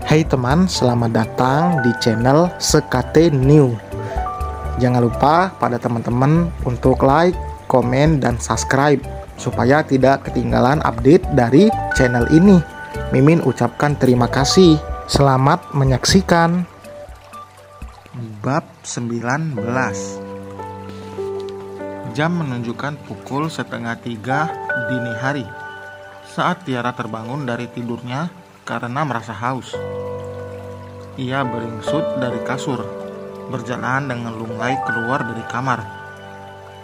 Hai teman, selamat datang di channel Sekate New. Jangan lupa pada teman-teman untuk like, komen, dan subscribe supaya tidak ketinggalan update dari channel ini. Mimin ucapkan terima kasih. Selamat menyaksikan. Bab 19. Jam menunjukkan pukul 2:30 dini hari. Saat Tiara terbangun dari tidurnya karena merasa haus. Ia beringsut dari kasur, berjalan dengan lunglai keluar dari kamar.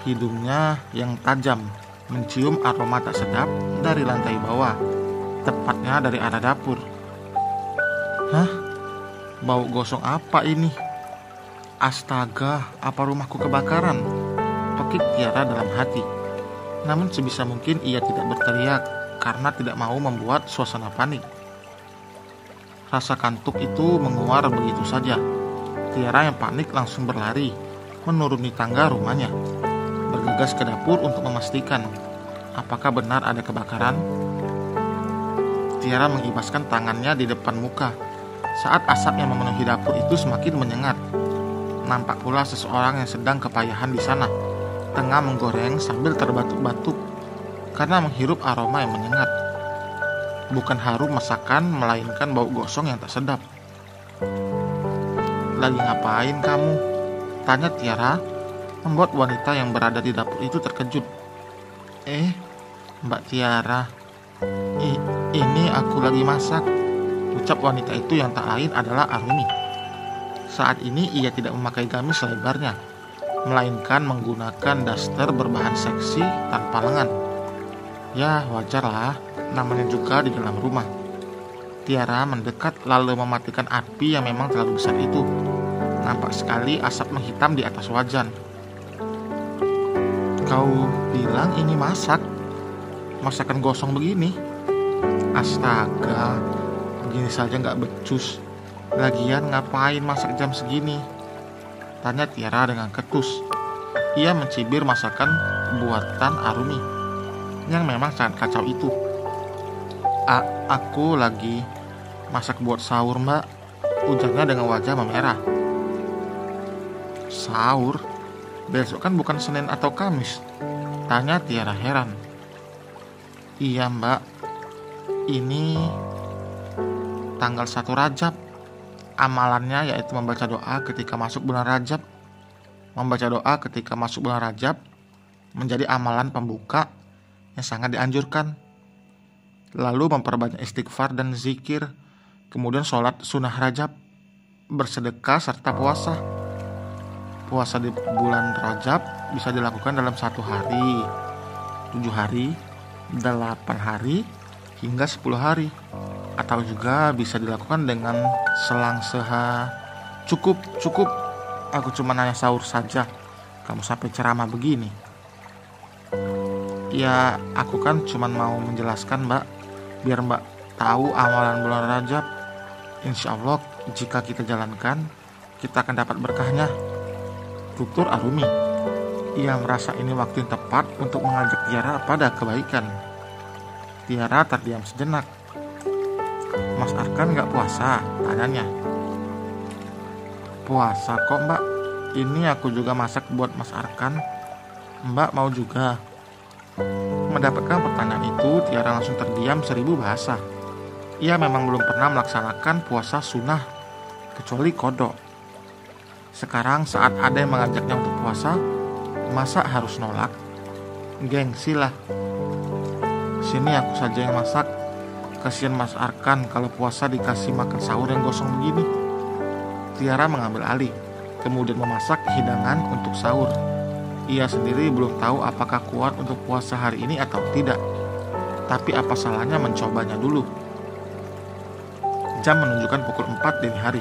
Hidungnya yang tajam mencium aroma tak sedap dari lantai bawah, tepatnya dari arah dapur. Hah? Bau gosong apa ini? Astaga, apa rumahku kebakaran? Pekik Tiara dalam hati. Namun sebisa mungkin ia tidak berteriak karena tidak mau membuat suasana panik. Rasa kantuk itu menguar begitu saja. Tiara yang panik langsung berlari, menuruni tangga rumahnya, bergegas ke dapur untuk memastikan apakah benar ada kebakaran. Tiara mengibaskan tangannya di depan muka saat asap yang memenuhi dapur itu semakin menyengat. Nampak pula seseorang yang sedang kepayahan di sana, tengah menggoreng sambil terbatuk-batuk karena menghirup aroma yang menyengat. Bukan harum masakan, melainkan bau gosong yang tak sedap. "Lagi ngapain kamu?" tanya Tiara, membuat wanita yang berada di dapur itu terkejut. Mbak Tiara, ini aku lagi masak," ucap wanita itu yang tak lain adalah Arumi. Saat ini ia tidak memakai gamis selebarnya, melainkan menggunakan daster berbahan seksi tanpa lengan. Ya, wajarlah, namanya juga di dalam rumah. Tiara mendekat lalu mematikan api yang memang terlalu besar itu. Nampak sekali asap menghitam di atas wajan. "Kau bilang ini masak? Masakan gosong begini? Astaga, begini saja nggak becus. Lagian ngapain masak jam segini?" tanya Tiara dengan ketus. Ia mencibir masakan buatan Arumi yang memang sangat kacau itu. Aku lagi masak buat sahur, Mbak," ujarnya dengan wajah memerah. "Sahur? Besok kan bukan Senin atau Kamis?" tanya Tiara heran. "Iya, Mbak. Ini tanggal 1 Rajab. Amalannya yaitu membaca doa ketika masuk bulan Rajab. Membaca doa ketika masuk bulan Rajab menjadi amalan pembuka yang sangat dianjurkan. Lalu memperbanyak istighfar dan zikir, kemudian sholat sunnah Rajab, bersedekah serta puasa. Puasa di bulan Rajab bisa dilakukan dalam 1 hari, 7 hari, 8 hari, hingga 10 hari. Atau juga bisa dilakukan dengan selang Cukup, aku cuma nanya sahur saja, kamu sampai ceramah begini." "Ya, aku kan cuma mau menjelaskan, Mbak, biar Mbak tahu amalan bulan Rajab. Insya Allah jika kita jalankan, kita akan dapat berkahnya," tutur Arumi. Ia merasa ini waktu yang tepat untuk mengajak Tiara pada kebaikan. Tiara terdiam sejenak. "Mas Arkan gak puasa?" tanyanya. "Puasa kok, Mbak. Ini aku juga masak buat Mas Arkan. Mbak mau juga?" Mendapatkan pertanyaan itu, Tiara langsung terdiam 1000 bahasa. Ia memang belum pernah melaksanakan puasa sunnah, kecuali kodok. Sekarang saat ada yang mengajaknya untuk puasa, masa harus nolak? Gengsi lah. "Sini aku saja yang masak. Kasihan Mas Arkan kalau puasa dikasih makan sahur yang gosong begini." Tiara mengambil alih, kemudian memasak hidangan untuk sahur. Ia sendiri belum tahu apakah kuat untuk puasa hari ini atau tidak. Tapi apa salahnya mencobanya dulu. Jam menunjukkan pukul 4 dini hari.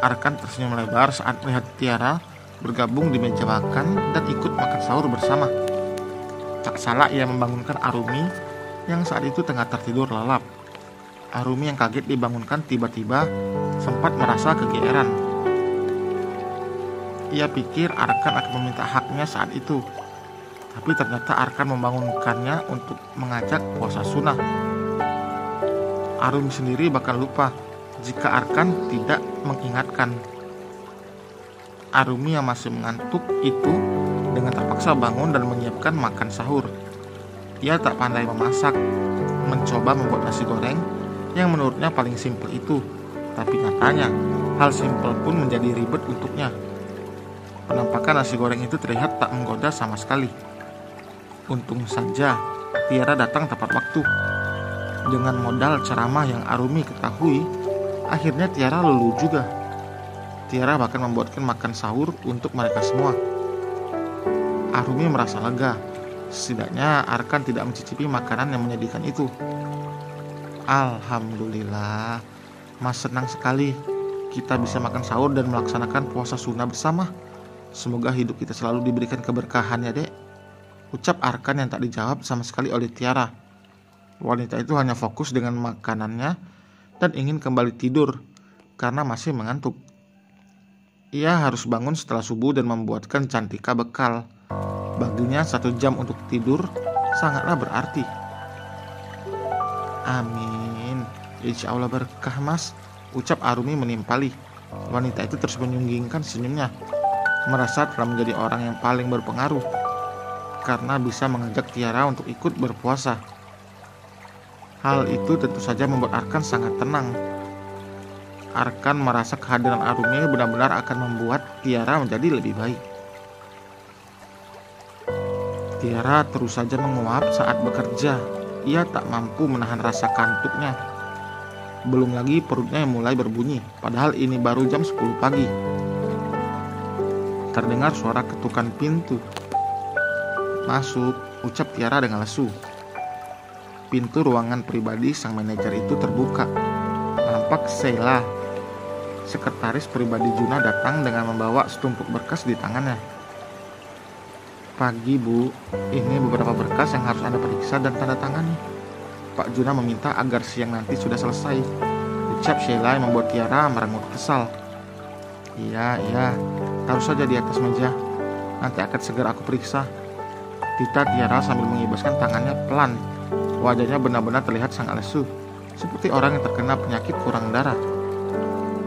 Arkan tersenyum lebar saat melihat Tiara bergabung di meja makan dan ikut makan sahur bersama. Tak salah ia membangunkan Arumi yang saat itu tengah tertidur lelap. Arumi yang kaget dibangunkan tiba-tiba sempat merasa kegeeran. Ia pikir Arkan akan meminta haknya saat itu, tapi ternyata Arkan membangunkannya untuk mengajak puasa sunnah. Arumi sendiri bahkan lupa jika Arkan tidak mengingatkan. Arumi yang masih mengantuk itu dengan terpaksa bangun dan menyiapkan makan sahur. Ia tak pandai memasak, mencoba membuat nasi goreng yang menurutnya paling simpel itu. Tapi nyatanya, hal simpel pun menjadi ribet untuknya. Penampakan nasi goreng itu terlihat tak menggoda sama sekali. Untung saja Tiara datang tepat waktu. Dengan modal ceramah yang Arumi ketahui, akhirnya Tiara luluh juga. Tiara bahkan membuatkan makan sahur untuk mereka semua. Arumi merasa lega. Setidaknya Arkan tidak mencicipi makanan yang menyedihkan itu. Alhamdulillah, Mas senang sekali kita bisa makan sahur dan melaksanakan puasa sunnah bersama. Semoga hidup kita selalu diberikan keberkahan ya dek, ucap Arkan yang tak dijawab sama sekali oleh Tiara. Wanita itu hanya fokus dengan makanannya dan ingin kembali tidur karena masih mengantuk. Ia harus bangun setelah subuh dan membuatkan Cantika bekal. Baginya 1 jam untuk tidur sangatlah berarti. Amin, insya Allah berkah mas, ucap Arumi menimpali. Wanita itu terus menyunggingkan senyumnya, merasa telah menjadi orang yang paling berpengaruh karena bisa mengajak Tiara untuk ikut berpuasa. Hal itu tentu saja membuat Arkan sangat tenang. Arkan merasa kehadiran Arumi benar-benar akan membuat Tiara menjadi lebih baik. Tiara terus saja menguap saat bekerja. Ia tak mampu menahan rasa kantuknya. Belum lagi perutnya yang mulai berbunyi, padahal ini baru jam 10 pagi. Terdengar suara ketukan pintu. Masuk, ucap Tiara dengan lesu. Pintu ruangan pribadi sang manajer itu terbuka. Nampak Sheila, sekretaris pribadi Juna, datang dengan membawa setumpuk berkas di tangannya. Pagi bu, ini beberapa berkas yang harus Anda periksa dan tanda tangani. Pak Juna meminta agar siang nanti sudah selesai, ucap Sheila yang membuat Tiara merengut kesal. Iya, taruh saja di atas meja, nanti akan segera aku periksa, tita Tiara sambil mengibaskan tangannya pelan. Wajahnya benar-benar terlihat sangat lesu, seperti orang yang terkena penyakit kurang darah.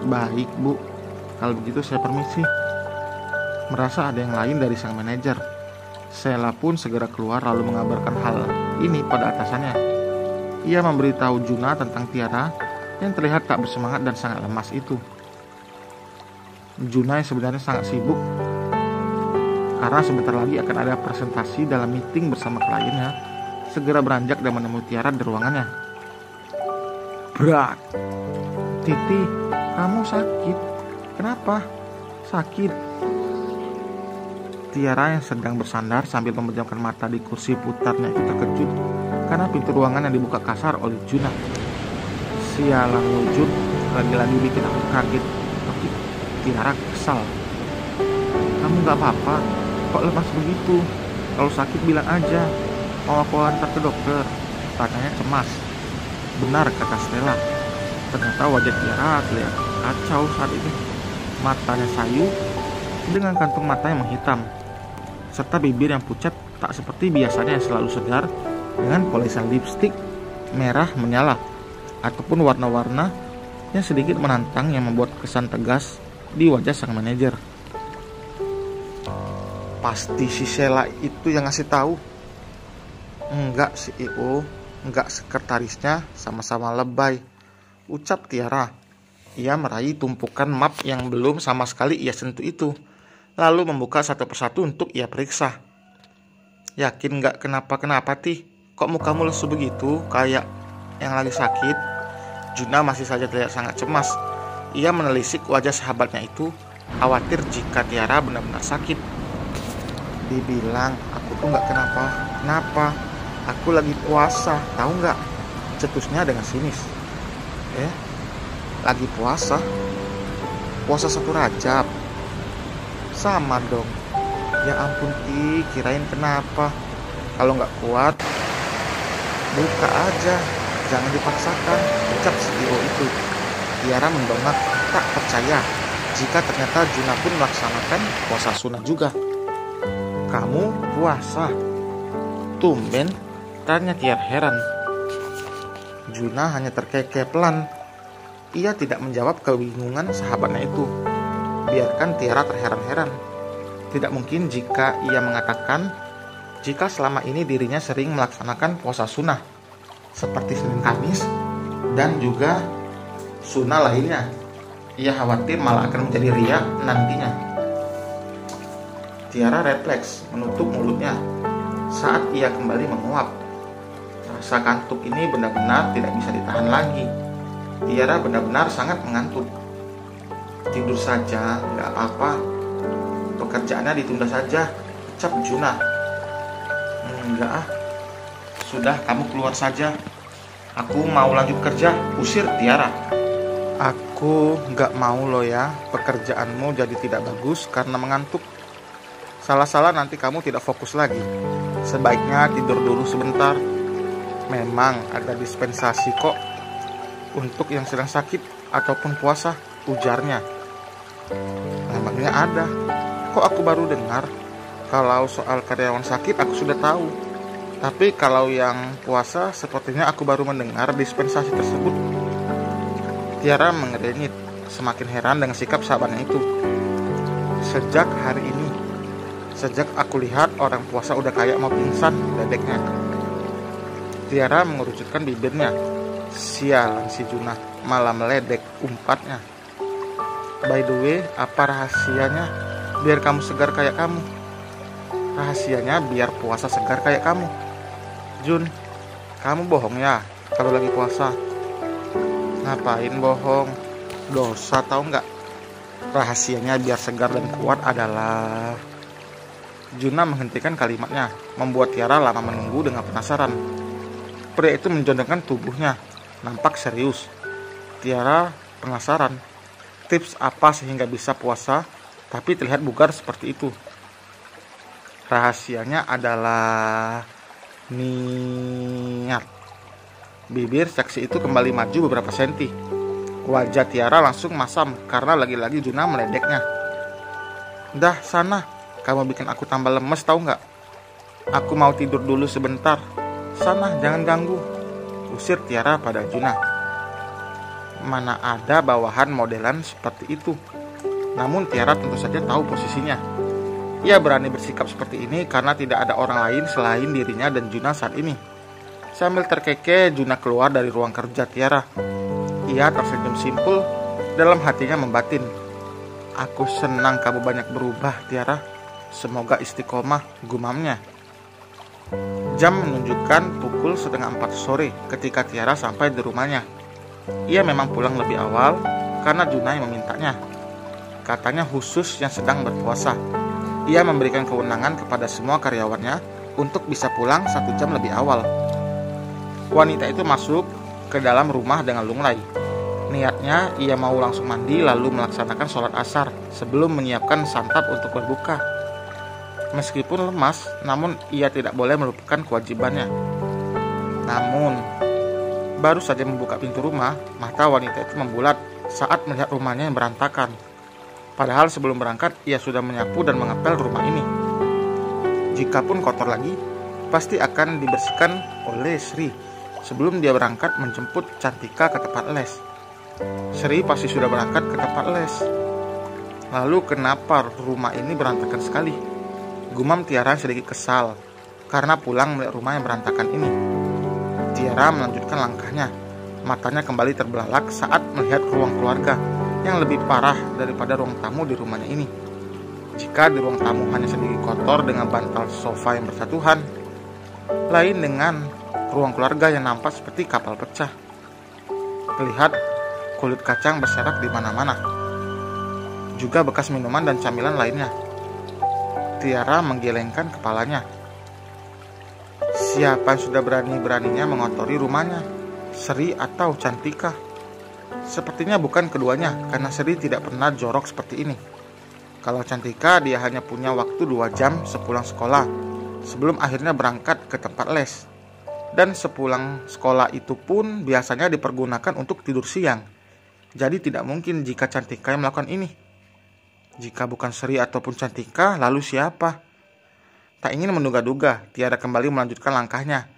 Baik bu, kalau begitu saya permisi. Merasa ada yang lain dari sang manajer, Sheila pun segera keluar lalu mengabarkan hal ini pada atasannya. Ia memberitahu Juna tentang Tiara yang terlihat tak bersemangat dan sangat lemas itu. Juna yang sebenarnya sangat sibuk karena sebentar lagi akan ada presentasi dalam meeting bersama kliennya, segera beranjak dan menemui Tiara di ruangannya. Brak, Titi, kamu sakit? Kenapa? Sakit? Tiara yang sedang bersandar sambil memejamkan mata di kursi putarnya itu terkejut karena pintu ruangan yang dibuka kasar oleh Juna. Sialan wujud, lagi-lagi bikin aku kaget. Tapi Tiara kesal. Kamu gak apa-apa, kok lemas begitu? Kalau sakit bilang aja, mau aku antar ke dokter, tanyanya cemas. Benar kata Stella. Ternyata wajah Tiara terlihat kacau saat ini. Matanya sayu dengan kantung mata yang menghitam, serta bibir yang pucat tak seperti biasanya yang selalu segar dengan polesan lipstik merah menyala ataupun warna-warna yang sedikit menantang yang membuat kesan tegas di wajah sang manajer. Pasti si Sheila itu yang ngasih tahu. Enggak CEO, enggak sekretarisnya, sama-sama lebay, ucap Tiara. Ia meraih tumpukan map yang belum sama sekali ia sentuh itu, lalu membuka satu persatu untuk ia periksa. Yakin gak kenapa-kenapa Ti? Kok mukamu lesu begitu, kayak yang lagi sakit? Juna masih saja terlihat sangat cemas. Ia menelisik wajah sahabatnya itu, khawatir jika Tiara benar-benar sakit. Dibilang, aku tuh gak kenapa. Aku lagi puasa, tahu gak? Cetusnya dengan sinis. Lagi puasa? Puasa 1 Rajab? Sama dong. Ya ampun Ti, kirain kenapa. Kalau gak kuat, buka aja, jangan dipaksakan, ucap CEO itu. Tiara mendongak tak percaya jika ternyata Juna pun melaksanakan puasa sunnah juga. Kamu puasa? Tumben, tanya Tiara heran. Juna hanya terkekeh pelan. Ia tidak menjawab kebingungan sahabatnya itu. Biarkan Tiara terheran-heran. Tidak mungkin jika ia mengatakan jika selama ini dirinya sering melaksanakan puasa sunnah seperti Senin Kamis dan juga sunnah lainnya. Ia khawatir malah akan menjadi riya nantinya. Tiara refleks menutup mulutnya saat ia kembali menguap. Rasa kantuk ini benar-benar tidak bisa ditahan lagi. Tiara benar-benar sangat mengantuk. Tidur saja, nggak apa-apa. Pekerjaannya ditunda saja, ucap Junah. Enggak ah, sudah kamu keluar saja. Aku mau lanjut kerja, usir Tiara. Aku nggak mau loh ya, pekerjaanmu jadi tidak bagus karena mengantuk. Salah-salah nanti kamu tidak fokus lagi. Sebaiknya tidur dulu sebentar. Memang ada dispensasi kok untuk yang sedang sakit ataupun puasa, ujarnya. Memangnya ada? Kok aku baru dengar? Kalau soal karyawan sakit aku sudah tahu. Tapi kalau yang puasa sepertinya aku baru mendengar dispensasi tersebut. Tiara mengernyit, semakin heran dengan sikap sahabatnya itu. Sejak hari ini, sejak aku lihat orang puasa udah kayak mau pingsan, dedeknya. Tiara mengerucutkan bibirnya. Sialan si Junah, malah meledek, umpatnya. By the way, apa rahasianya biar kamu segar kayak kamu? Rahasianya biar puasa segar kayak kamu. Jun, kamu bohong ya kalau lagi puasa? Ngapain bohong? Dosa tahu nggak? Rahasianya biar segar dan kuat adalah... Junah menghentikan kalimatnya, membuat Tiara lama menunggu dengan penasaran. Pria itu menjondongkan tubuhnya, nampak serius. Tiara penasaran, tips apa sehingga bisa puasa tapi terlihat bugar seperti itu? Rahasianya adalah niat. Bibir seksi itu kembali maju beberapa senti. Wajah Tiara langsung masam karena lagi-lagi Junah meledeknya. Dah sana, kamu bikin aku tambah lemes tahu nggak? Aku mau tidur dulu sebentar. Sana, jangan ganggu, usir Tiara pada Junah. Mana ada bawahan modelan seperti itu. Namun Tiara tentu saja tahu posisinya. Ia berani bersikap seperti ini karena tidak ada orang lain selain dirinya dan Junah saat ini. Sambil terkekeh, Junah keluar dari ruang kerja Tiara. Ia tersenyum simpul, dalam hatinya membatin. Aku senang kamu banyak berubah, Tiara. Semoga istiqomah, gumamnya. Jam menunjukkan pukul 3:30 sore ketika Tiara sampai di rumahnya. Ia memang pulang lebih awal karena Junah yang memintanya. Katanya khusus yang sedang berpuasa. Ia memberikan kewenangan kepada semua karyawannya untuk bisa pulang 1 jam lebih awal. Wanita itu masuk ke dalam rumah dengan lunglai. Niatnya ia mau langsung mandi lalu melaksanakan sholat asar sebelum menyiapkan santap untuk berbuka. Meskipun lemas, namun ia tidak boleh melupakan kewajibannya. Namun, baru saja membuka pintu rumah, mata wanita itu membulat saat melihat rumahnya yang berantakan. Padahal sebelum berangkat, ia sudah menyapu dan mengepel rumah ini. Jikapun kotor lagi, pasti akan dibersihkan oleh Sri sebelum dia berangkat menjemput Cantika ke tempat les. Sri pasti sudah berangkat ke tempat les. Lalu kenapa rumah ini berantakan sekali? Gumam Tiara sedikit kesal karena pulang melihat rumah yang berantakan ini. Tiara melanjutkan langkahnya. Matanya kembali terbelalak saat melihat ruang keluarga yang lebih parah daripada ruang tamu di rumahnya ini. Jika di ruang tamu hanya sedikit kotor dengan bantal sofa yang bersatuhan, lain dengan ruang keluarga yang nampak seperti kapal pecah. Terlihat kulit kacang berserak di mana-mana. Juga bekas minuman dan camilan lainnya. Tiara menggelengkan kepalanya. Siapa yang sudah berani-beraninya mengotori rumahnya? Sri atau Cantika? Sepertinya bukan keduanya, karena Sri tidak pernah jorok seperti ini. Kalau Cantika, dia hanya punya waktu 2 jam sepulang sekolah, sebelum akhirnya berangkat ke tempat les. Dan sepulang sekolah itu pun biasanya dipergunakan untuk tidur siang. Jadi tidak mungkin jika Cantika yang melakukan ini. Jika bukan Sri ataupun Cantika, lalu siapa? Tak ingin menduga-duga, Tiara kembali melanjutkan langkahnya.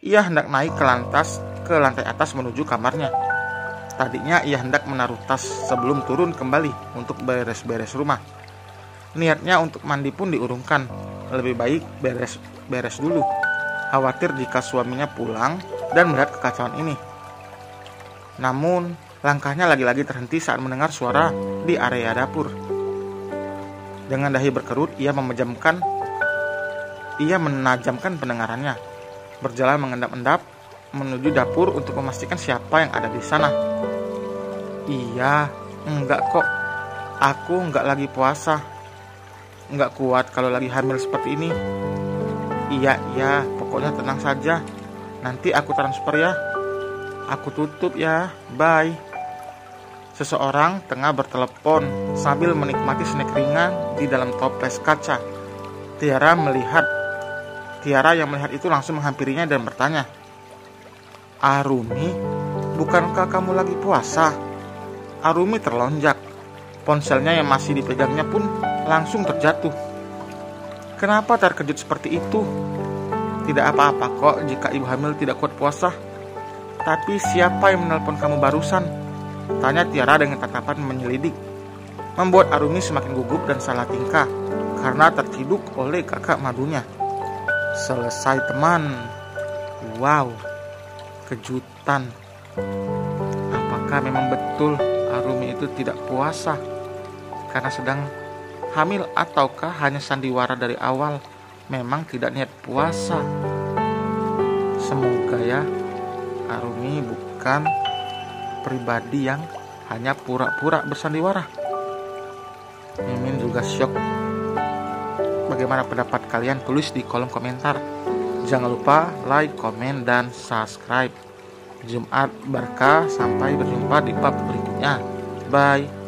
Ia hendak naik ke lantai atas menuju kamarnya. Tadinya ia hendak menaruh tas sebelum turun kembali untuk beres-beres rumah. Niatnya untuk mandi pun diurungkan. Lebih baik beres-beres dulu, khawatir jika suaminya pulang dan melihat kekacauan ini. Namun, langkahnya lagi-lagi terhenti saat mendengar suara di area dapur. Dengan dahi berkerut, ia menajamkan pendengarannya, berjalan mengendap-endap menuju dapur untuk memastikan siapa yang ada di sana. Iya, enggak kok. Aku enggak lagi puasa. Enggak kuat kalau lagi hamil seperti ini. Iya, pokoknya tenang saja. Nanti aku transfer ya. Aku tutup ya, bye. Seseorang tengah bertelepon sambil menikmati snack ringan di dalam toples kaca. Tiara yang melihat itu langsung menghampirinya dan bertanya, "Arumi, bukankah kamu lagi puasa?" Arumi terlonjak. Ponselnya yang masih dipegangnya pun langsung terjatuh. Kenapa terkejut seperti itu? Tidak apa-apa kok jika ibu hamil tidak kuat puasa. Tapi siapa yang menelpon kamu barusan? Tanya Tiara dengan tatapan menyelidik. Membuat Arumi semakin gugup dan salah tingkah karena terciduk oleh kakak madunya. Selesai teman. Wow, kejutan. Apakah memang betul Arumi itu tidak puasa karena sedang hamil, ataukah hanya sandiwara dari awal memang tidak niat puasa? Semoga ya Arumi bukan pribadi yang hanya pura-pura bersandiwara. Mimin juga syok. Bagaimana pendapat kalian? Tulis di kolom komentar. Jangan lupa like, komen, dan subscribe. Jumat berkah, sampai berjumpa di bab berikutnya. Bye.